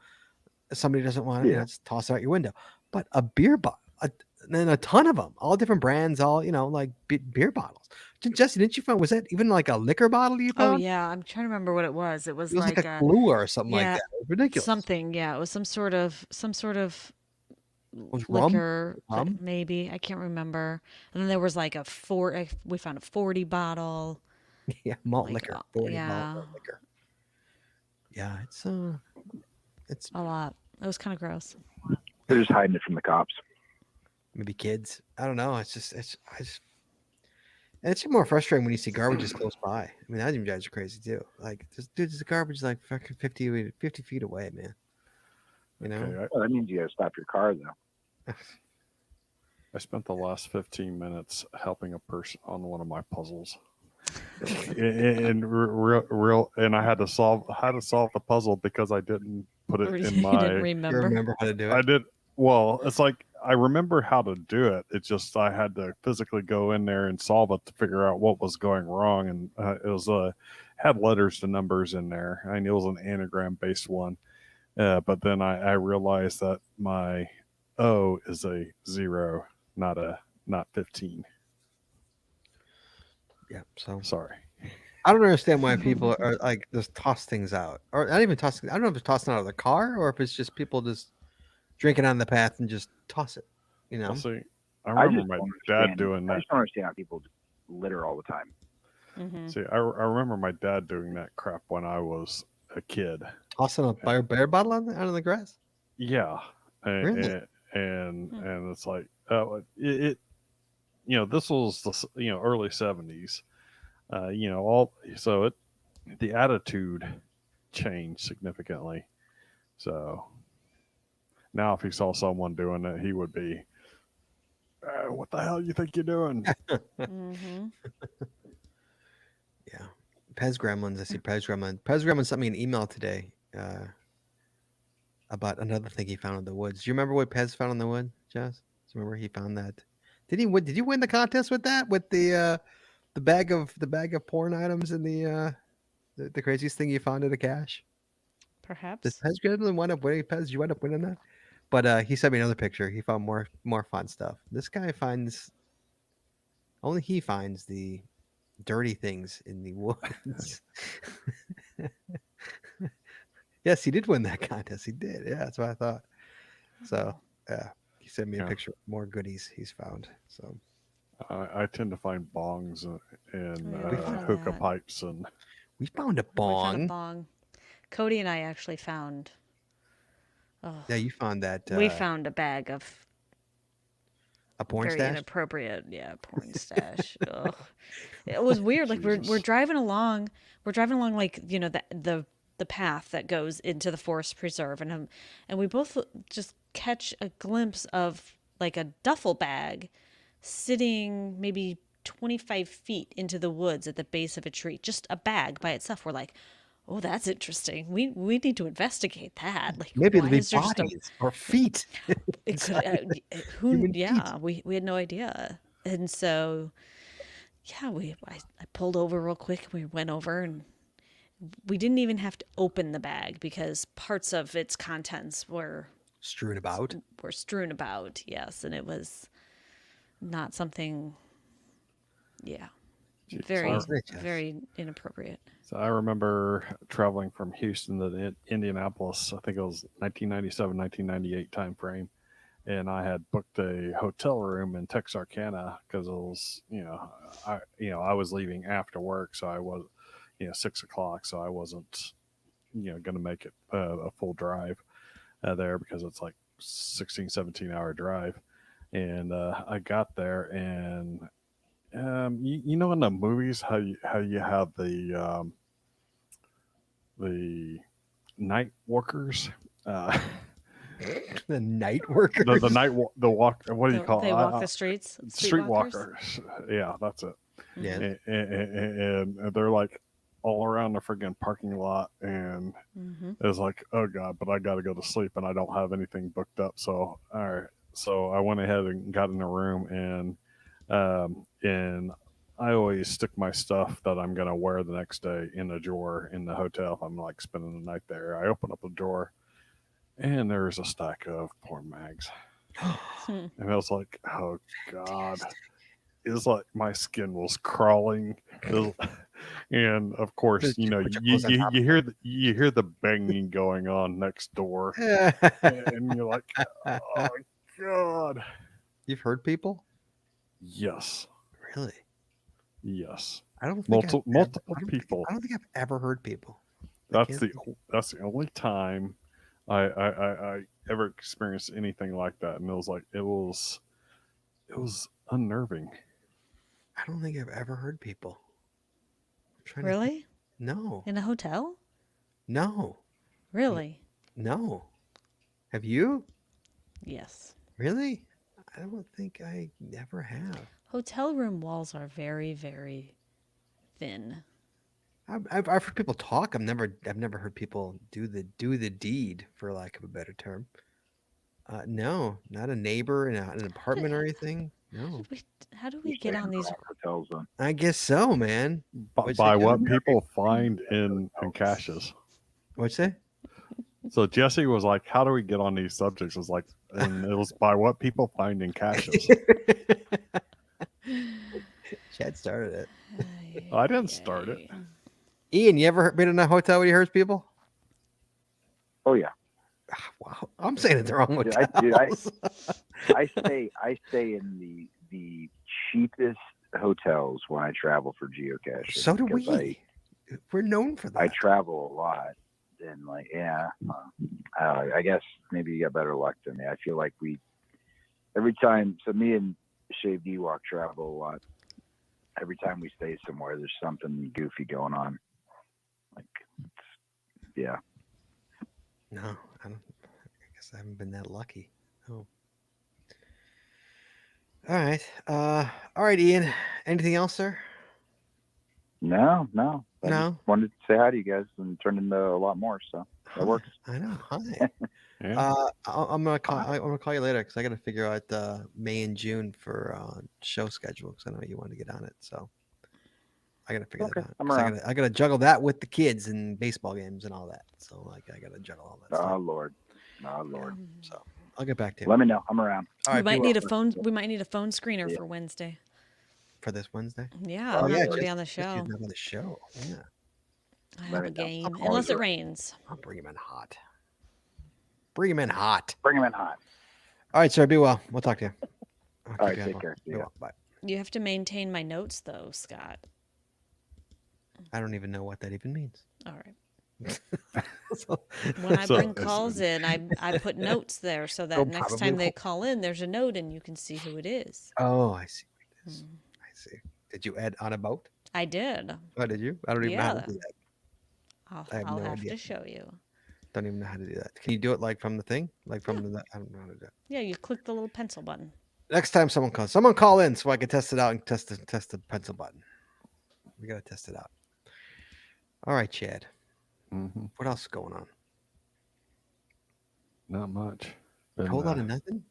somebody doesn't want it. Yeah. Just toss it out your window. But a beer bottle, and a ton of them, all different brands, all like beer bottles. Jesse, didn't you find? Was that even like a liquor bottle you Oh found? yeah, I'm trying to remember what it was. It was It was like like a glue or something like yeah, that. It was ridiculous. something. Yeah, it was some sort of Was rum? liquor, Rum? maybe. I can't remember. And then there was like we found a 40 bottle. Yeah, malt Like, liquor. 40 yeah. malt liquor. Yeah, it's A lot. It was kind of gross. They're just hiding it from the cops. maybe kids. I don't know. And it's more frustrating when you see garbage is close by. I mean, that even drives you crazy too. Like, the garbage is like fucking 50 feet away, man. Okay, Well, that means you got to stop your car though. I spent the last 15 minutes helping a person on one of my puzzles. And I had to solve the puzzle because I didn't put it You in didn't my You remember. remember how to do I it? did well. It's like I remember how to do it. It's just I had to physically go in there and solve it to figure out what was going wrong, and it was had letters to numbers in there. I mean, it was an anagram based one, but then I realized that my O is a 0, not 15. Yeah. So Sorry. I don't understand why people are like just toss things out, or not even tossing. I don't know if it's tossing out of the car or if it's just people just drinking on the path and just toss it. Well, see, I I remember just my don't dad understand- doing I that. just don't understand how people just litter all the time. Hmm. See, I remember my dad doing that crap when I was a kid. Tossing a beer bottle out on the grass. Yeah, Really? and it's like it this was the early 70s. The attitude changed significantly. So now if he saw someone doing it, he would be, what the hell you think you're doing? Hmm. Yeah. Pez Gremlins. I see Pez Gremlin. Pez Gremlin sent me an email today about another thing he found in the woods. Do you remember what Pez found in the wood, Jess? Do you remember he found that? Did he win? Did you win the contest with that? With the bag of porn items and the craziest thing you found at a cache? Did Perhaps. Pez Gremlin wind up winning? Pez, did you wind up winning that? But he sent me another picture. He found more fun stuff. This guy finds only he finds the dirty things in the woods. Yes, he did win that contest. He did. Yeah, that's what I thought. So, yeah, he sent me a Yeah. picture of more goodies he's found. So, I tend to find bongs and Yeah, we found hookah that. pipes and we found a We found a bong. bong. Cody and I actually found. Oh, Yeah, you found that. we found a bag of A porn Very stash? inappropriate. Yeah, porn stash. Ugh. It was weird. Like we're Jesus. driving along, like the path that goes into the forest preserve, and we both just catch a glimpse of like a duffel bag sitting maybe 25 feet into the woods at the base of a tree. Just a bag by itself. We're like, oh, that's interesting. We need to investigate that. Like, Maybe it'll why be is there just a bodies or feet. it could, inside. who? Human feet. Yeah, we had no idea, and so yeah, I pulled over real quick. We went over, and we didn't even have to open the bag because parts of its contents Strewn about. strewn about. Yes, and it was not something. Yeah, Jeez. very Yes. very inappropriate. So I remember traveling from Houston to Indianapolis. I think it was 1997, 1998 time frame, and I had booked a hotel room in Texarkana because it was, I was leaving after work, so I was, 6 o'clock, so I wasn't, going to make it a full drive there because it's like 16, 17 hour drive, and I got there and. In the movies how you have the night workers, The night workers. the night the walk. What do you call They it? walk the streets. Streetwalkers. Yeah, that's it. Yeah. And they're like all around the friggin' parking lot, and Mm-hmm. it's like, oh god, but I got to go to sleep, and I don't have anything booked up. So all right, so I went ahead and got in a room, and I always stick my stuff that I'm gonna wear the next day in a drawer in the hotel if I'm like spending the night there. I open up the drawer, and there's a stack of porn mags, and I was like, oh god, it was like my skin was crawling. And of course, Just you put your clothes on top. you hear the banging going on next door, and you're like, oh god, You've heard people? yes, Really? yes, I don't think multiple I don't people. I don't think I've ever heard people. That's the only time I ever experienced anything like that, and it was unnerving. I don't think I've ever heard people. I'm trying to Really? No. In a hotel? No. Really? No. Have you? Yes. Really? I don't think I ever have. Hotel room walls are very, very thin. I've heard people talk. I've never heard people do the deed, for lack of a better term. No, not a neighbor in an apartment or anything. No. How do we get on these? hotels then? I guess so, man. What'd By you say, what John? people find in caches. What'd you say? So Jesse was like, "How do we get on these subjects?" It was like, and it was by what people find in caches. Chad started it. I didn't start it. Ian, you ever been in a hotel where you heard people? Oh yeah. Ah, wow, I'm saying it the wrong Dude, hotels. I stay in the cheapest hotels when I travel for geocaching. So do because we. We're known for that. I travel a lot, and I guess maybe you got better luck than me. I feel like every time. So me and Shaved Ewok travel a lot. Every time we stay somewhere, there's something goofy going on. Yeah. No, I don't. I guess I haven't been that lucky. Oh. All right. All right, Ian. Anything else, sir? No. I No? just wanted to say hi to you guys and turn into a lot more. So that works. I know. Hi. Yeah. I'm gonna call you later because I got to figure out May and June for show schedule because I know you want to get on it. So I got to figure Okay, that out. I'm 'Cause around. I got to juggle that with the kids and baseball games and all that. So I got to juggle all that Oh stuff. Lord. So I'll get back to you. Let me know. I'm around. All We right, might be need a well phone. We might need a phone screener Yeah. for Wednesday. for this Wednesday. Yeah, Oh I'm yeah, not gonna be just- on the just show. use them on the show. Yeah, I Let have me a know. game, I'll call unless you. it rains. I'll bring him in hot. Bring him in hot. Bring them in hot. All right, sir. Be well. We'll talk to you. I'll All right, keep you take up. care. See Be ya. well. Bye. You have to maintain my notes, though, Scott. I don't even know what that even means. All right. When I So bring it's- calls in, I put notes there so that next probably time they won't. call in, there's a note and you can see who it is. Oh, I see what it is. Mm. I see. Did you add on a boat? I did. Oh, did you? I don't even know how to Yeah. do that. I'll, I have I'll no have idea. to show you. Don't even know how to do that. Can you do it like from the thing? Like from the? I don't know how to do it. Yeah, you click the little pencil button. Next time someone call in so I can test it out and test the pencil button. We gotta test it out. All right, Chad. Mhm. What else is going on? Not much. A Been, whole lot of nothing.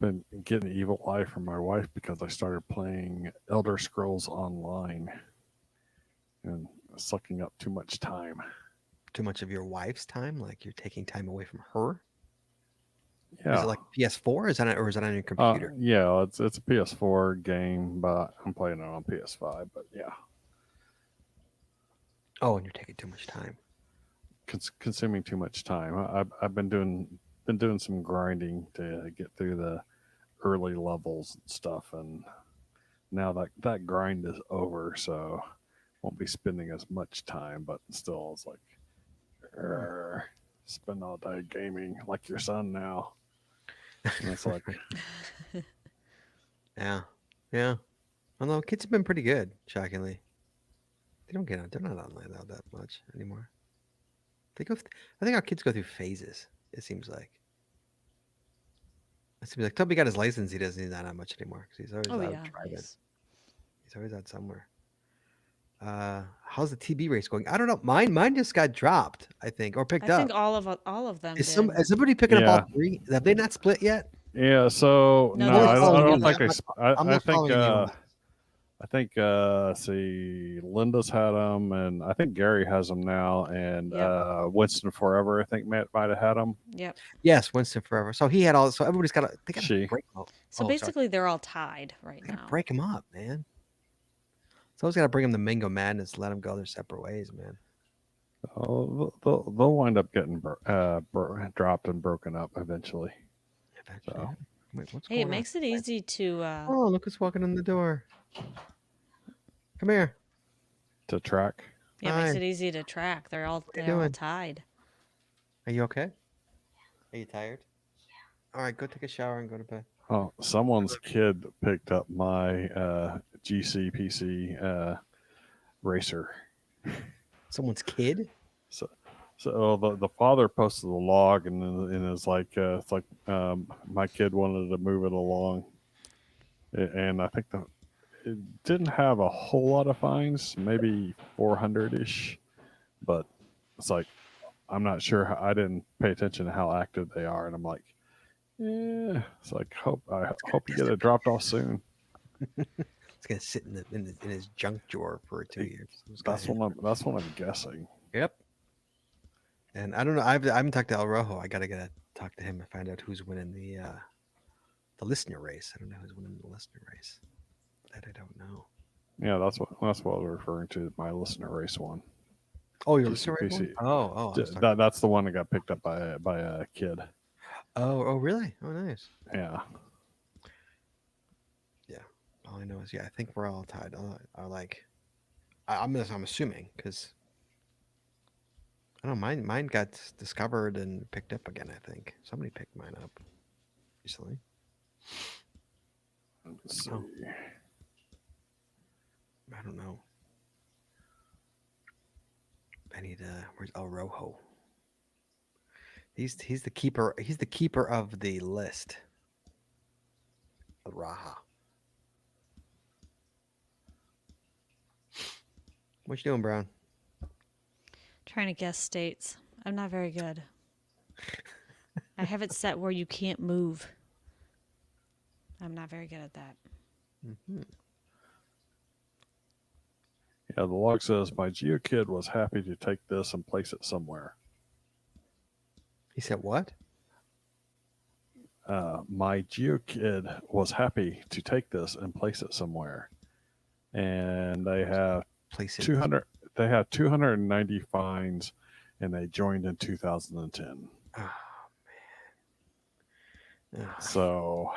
been getting evil eye from my wife because I started playing Elder Scrolls Online and sucking up too much time. Too much of your wife's time, like you're taking time away from her. Yeah. Is it like PS4? Is that or is it on your Uh, computer? yeah, it's a PS4 game, but I'm playing it on PS5. But yeah, Oh, and you're taking too much time. consuming too much time. I've been doing some grinding to get through the early levels and stuff, and now that grind is over, so won't be spending as much time. But still, it's like spend all day gaming like your son now. And it's like, Yeah, yeah. Although kids have been pretty good, shockingly. They don't get on. They're not online that much anymore. They go. I think our kids go through phases. It seems like. It seems like Toby got his license. He doesn't need that that much anymore because he's always Oh out yeah. driving. he's- He's always out somewhere. How's the TB race going? I don't know. Mine just got dropped. I think or picked I up. think all of them Is did. somebody picking up all Yeah. three? Have they not split yet? yeah. So No, no, they're I all don't following think you. they. I'm I not think. following you on that. I think see Linda's had them, and I think Gary has them now, and Yep. Winston Forever I think might have had them. Yep. Yes, Winston Forever. So he had all. So everybody's got. They got to She. break them up. So Oh, sorry. basically, they're all tied right They got to now. break them up, man. Someone's got to bring them the Mango Madness. Let them go their separate ways, man. Oh, they'll wind up getting dropped and broken up eventually. Eventually. So Wait, what's Hey, going it on? makes it easy to. Oh, look who's walking in the door. Come here. to track. Yeah, it makes Hi. it easy to track. They're all you they're all doing? tied. Are you okay? Are you tired? All right, go take a shower and go to bed. Oh, someone's kid picked up my GCPC racer. Someone's kid? So, the father posted the log and is like, it's like my kid wanted to move it along, and I think it didn't have a whole lot of fines, maybe 400 ish, but it's like I'm not sure. I didn't pay attention to how active they are, and I'm like, yeah, it's like I hope you get it dropped off soon. It's gonna sit in his junk drawer for 2 years. That's what I'm guessing. Yep. And I don't know. I haven't talked to El Rojo. I gotta talk to him and find out who's winning the listener race. I don't know who's winning the listener race. That I don't know. Yeah, that's what I was referring to. My listener race one. Oh, your listener race one? GCPC. Oh, I was talking- That's the one that got picked up by a kid. oh, really? Oh, nice. Yeah. All I know is, I think we're all tied. Are like, I'm assuming because I don't know. Mine got discovered and picked up again. I think somebody picked mine up recently. Let's see. Oh. I don't know. I need where's El Rojo? He's the keeper. He's the keeper of the list. El Raha. What you doing, Brown? Trying to guess states. I'm not very good. I have it set where you can't move. I'm not very good at that. Mm-hmm. Yeah, the log says my GeoKid was happy to take this and place it somewhere. He said what? My GeoKid was happy to take this and place it somewhere, and they have Place it. 200. They have 290 fines, and they joined in 2010. Oh man. Ugh. So,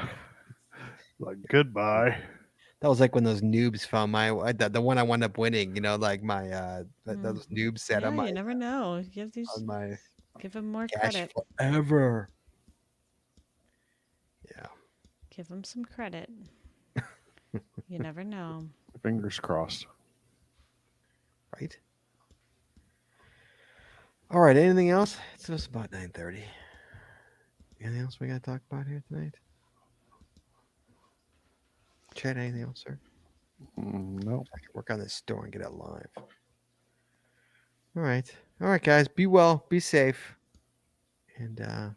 like, goodbye. That was like when those noobs found the one I wound up winning. You know, like my those noobs said Yeah, on my you never know. Give these, on my give him more cash credit. forever. Yeah. Give him some credit. You never know. Fingers crossed. Right. All right. Anything else? It's just about 9:30. Anything else we got to talk about here tonight? Chad, anything else, sir? No. I can work on this store and get it live. All right. All right, guys. Be well. Be safe. And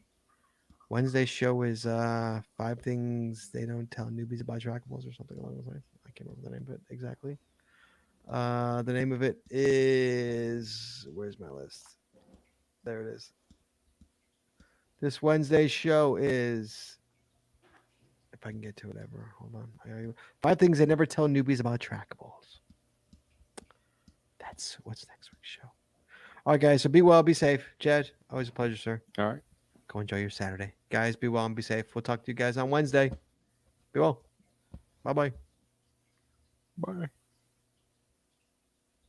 Wednesday's show is 5 things they don't tell newbies about trackables or something along those lines. I can't remember the name of it exactly. The name of it is, where's my list? There it is. This Wednesday's show is, if I can get to it ever. Hold on. 5 things they never tell newbies about trackables. That's what's next week's show. All right, guys. So be well, be safe. Jed, always a pleasure, sir. All right. Go enjoy your Saturday. Guys, be well and be safe. We'll talk to you guys on Wednesday. Be well. Bye-bye. Bye.